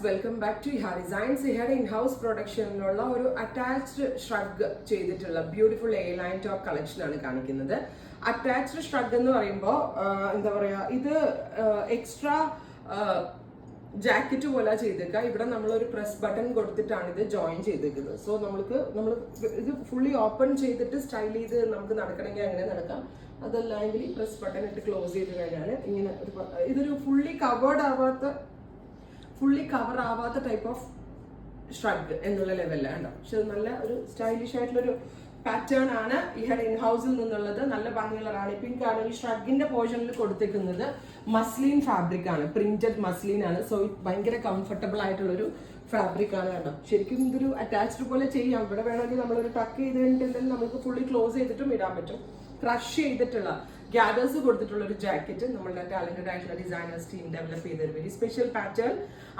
Welcome back to Iha designs. ഇഹയുടെ in house പ്രൊഡക്ഷനിലുള്ള ഒരു അറ്റാച്ച്ഡ് ഷ്രഗ് ചെയ്തിട്ടുള്ള beautiful A line top collection ആണ് കാണിക്കുന്നത്. അറ്റാച്ച്ഡ് ഷ്രഗ് എന്ന് പറയുമ്പോൾ എന്താ പറയാ, ഇത് എക്സ്ട്രാ ജാക്കറ്റ് പോലെ ചെയ്തേക്കുക. ഇവിടെ നമ്മളൊരു പ്രസ് ബട്ടൺ കൊടുത്തിട്ടാണ് ഇത് ജോയിൻ ചെയ്തേക്കുന്നത്. സോ നമ്മൾ ഇത് ഫുള്ളി ഓപ്പൺ ചെയ്തിട്ട് സ്റ്റൈൽ ചെയ്ത് നമുക്ക് നടക്കണമെങ്കിൽ അങ്ങനെ നടക്കാം. അതല്ലെങ്കിൽ പ്രസ് ബട്ടൺ ഇട്ട് ക്ലോസ് ചെയ്ത് കഴിഞ്ഞാൽ ഇങ്ങനെ ഇതൊരു ഫുള്ളി കവർ ആവാത്ത ടൈപ്പ് ഓഫ് ഷ്രഗ് എന്നുള്ള ലെവലിലാണ് കേട്ടോ. പക്ഷെ നല്ല ഒരു സ്റ്റൈലിഷ് ആയിട്ടുള്ളൊരു പാറ്റേൺ ആണ് ഇഹയുടെ ഇൻഹൗസിൽ നിന്നുള്ളത്. നല്ല ഭംഗിയുള്ള റാണി പിങ്ക് ആണ്. ഈ ഷ്രഗിന്റെ പോർഷനിൽ കൊടുത്തിരിക്കുന്നത് മസ്ലിൻ ഫാബ്രിക് ആണ്, പ്രിന്റഡ് മസ്ലിൻ ആണ്. സോ ഭയങ്കര കംഫർട്ടബിൾ ആയിട്ടുള്ളൊരു ഫാബ്രിക് ആണ് കേട്ടോ. ശരിക്കും ഇതൊരു അറ്റാച്ച്ഡ് പോലെ ചെയ്യാം. ഇവിടെ വേണമെങ്കിൽ നമ്മളൊരു ടക്ക് ചെയ്ത് കഴിഞ്ഞിട്ടുണ്ടെങ്കിൽ നമുക്ക് ഫുള്ളി ക്ലോസ് ചെയ്തിട്ടും ഇടാൻ പറ്റും. ക്രഷ് ചെയ്തിട്ടുള്ള ഗ്യാദേഴ്സ് കൊടുത്തിട്ടുള്ള ഒരു ജാക്കറ്റ് നമ്മളുടെ ടാലന്റഡ് ആയിട്ടുള്ള ഡിസൈനേഴ്സ് ടീം ഡെവലപ്പ് ചെയ്തൊരു വെരി സ്പെഷ്യൽ പാറ്റേൺ.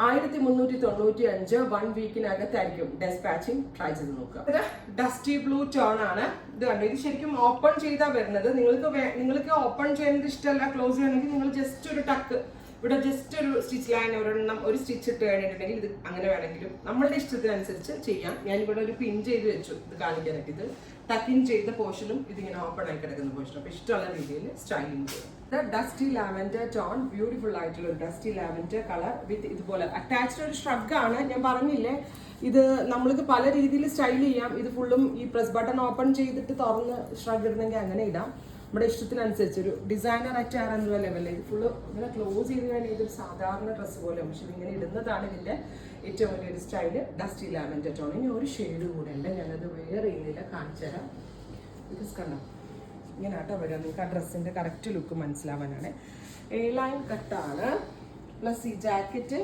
1395 1 വീക്കിനകത്തായിരിക്കും ഡെസ്പാച്ചിങ്. ട്രൈ ചെയ്ത് നോക്കുക. ഇത് ഡസ്റ്റി ബ്ലൂ ടോൺ ആണ്. ഇത് കണ്ടു, ഇത് ശരിക്കും ഓപ്പൺ ചെയ്താ വരുന്നത്. നിങ്ങൾക്ക് ഓപ്പൺ ചെയ്യുന്നത് ഇഷ്ടമല്ല, ക്ലോസ് ചെയ്യണമെങ്കിൽ നിങ്ങൾ ജസ്റ്റ് ഒരു ടക്ക് ഇവിടെ ജസ്റ്റ് ഒരു സ്റ്റിച്ച് ലൈൻ ഒരു സ്റ്റിച്ച് ഇട്ട് കഴിഞ്ഞിട്ടുണ്ടെങ്കിൽ ഇത് അങ്ങനെ വേണമെങ്കിലും നമ്മളുടെ ഇഷ്ടത്തിനനുസരിച്ച് ചെയ്യാം. ഞാനിവിടെ ഒരു പിൻ ചെയ്ത് വെച്ചു ഇത് കാണിക്കാനായിട്ട്. ഇത് ടക്കിൻ ചെയ്ത പോർഷനും ഇതിങ്ങനെ ഓപ്പൺ ആയി കിടക്കുന്ന പോർഷനും. അപ്പൊ ഇഷ്ടമുള്ള രീതിയിൽ സ്റ്റൈലിംഗ് ചെയ്യാം. ഡസ്റ്റി ലാവൻഡർ ടോൺ, ബ്യൂട്ടിഫുൾ ആയിട്ടുള്ള ഒരു ഡസ്റ്റി ലാവൻഡർ കളർ വിത്ത് ഇതുപോലെ അറ്റാച്ച്ഡ് ഒരു ഷ്രഗ് ആണ്. ഞാൻ പറഞ്ഞില്ലേ, ഇത് നമ്മൾക്ക് പല രീതിയിൽ സ്റ്റൈൽ ചെയ്യാം. ഇത് ഫുള്ളും ഈ പ്രസ് ബട്ടൺ ഓപ്പൺ ചെയ്തിട്ട് തുറന്ന് ഷ്രഗ് ഇടണമെങ്കിൽ അങ്ങനെ ഇടാം. നമ്മുടെ ഇഷ്ടത്തിനനുസരിച്ച് ഒരു ഡിസൈനർ അറ്റാർ എന്നുള്ള ലെവലിൽ ഇത് ഫുള്ള് ഇങ്ങനെ ക്ലോസ് ചെയ്ത് കഴിഞ്ഞാൽ ഇതൊരു സാധാരണ ഡ്രസ്സ് പോലെ, പക്ഷെ ഇതിങ്ങനെ ഇടുന്നതാണ് ഇതിന്റെ ഏറ്റവും വലിയൊരു സ്റ്റൈല്. Dusty lavender tone. ഇനി ഒരു ഷെയ്ഡ് കൂടെ ഉണ്ട്, ഞാനത് വെയർ ചെയ്യുന്നില്ല, കാണിച്ചു തരാം. ഇത് കണ്ടോ, ഇങ്ങനെ ആട്ടോ വരിക. നിങ്ങൾക്ക് ആ ഡ്രസ്സിന്റെ കറക്റ്റ് ലുക്ക് മനസ്സിലാവാനാണ്. എ ലൈൻ കട്ടാണ്, പ്ലസ് ഈ ജാക്കറ്റ്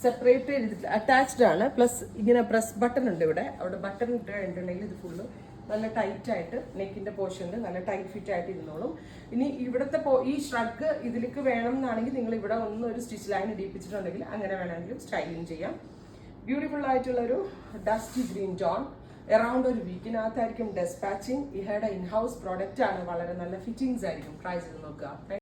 സെപ്പറേറ്റ് ചെയ്തിട്ട് അറ്റാച്ച്ഡ് ആണ്. പ്ലസ് ഇങ്ങനെ പ്രസ് ബട്ടൺ ഉണ്ട് ഇവിടെ. അവിടെ ബട്ടൺ ഇട്ട് കഴിഞ്ഞിട്ടുണ്ടെങ്കിൽ ഇത് ഫുള്ള് നല്ല ടൈറ്റ് ആയിട്ട് നെക്കിന്റെ പോർഷനിൽ നല്ല ടൈറ്റ് ഫിറ്റ് ആയിട്ട് ഇരുന്നോളും. ഇനി ഇവിടുത്തെ ഈ ഷ്രഗ് ഇതിലേക്ക് വേണം എന്നാണെങ്കിൽ നിങ്ങൾ ഇവിടെ ഒരു സ്റ്റിച്ച് ലൈൻ ഇടിപ്പിച്ചിട്ടുണ്ടെങ്കിൽ അങ്ങനെ വേണമെങ്കിലും സ്റ്റൈലിംഗ് ചെയ്യാം. ബ്യൂട്ടിഫുൾ ആയിട്ടുള്ള ഒരു ഡസ്റ്റി ഗ്രീൻ ടോൺ. അറൗണ്ട് ഒരു വീക്കിനകത്തായിരിക്കും ഡെസ്പാച്ചിങ്. ഇഹയുടെ ഇൻഹൗസ് പ്രോഡക്റ്റ് ആണ്. വളരെ നല്ല ഫിറ്റിംഗ്സ് ആയിരിക്കും. ട്രൈ ചെയ്ത് നോക്കുക.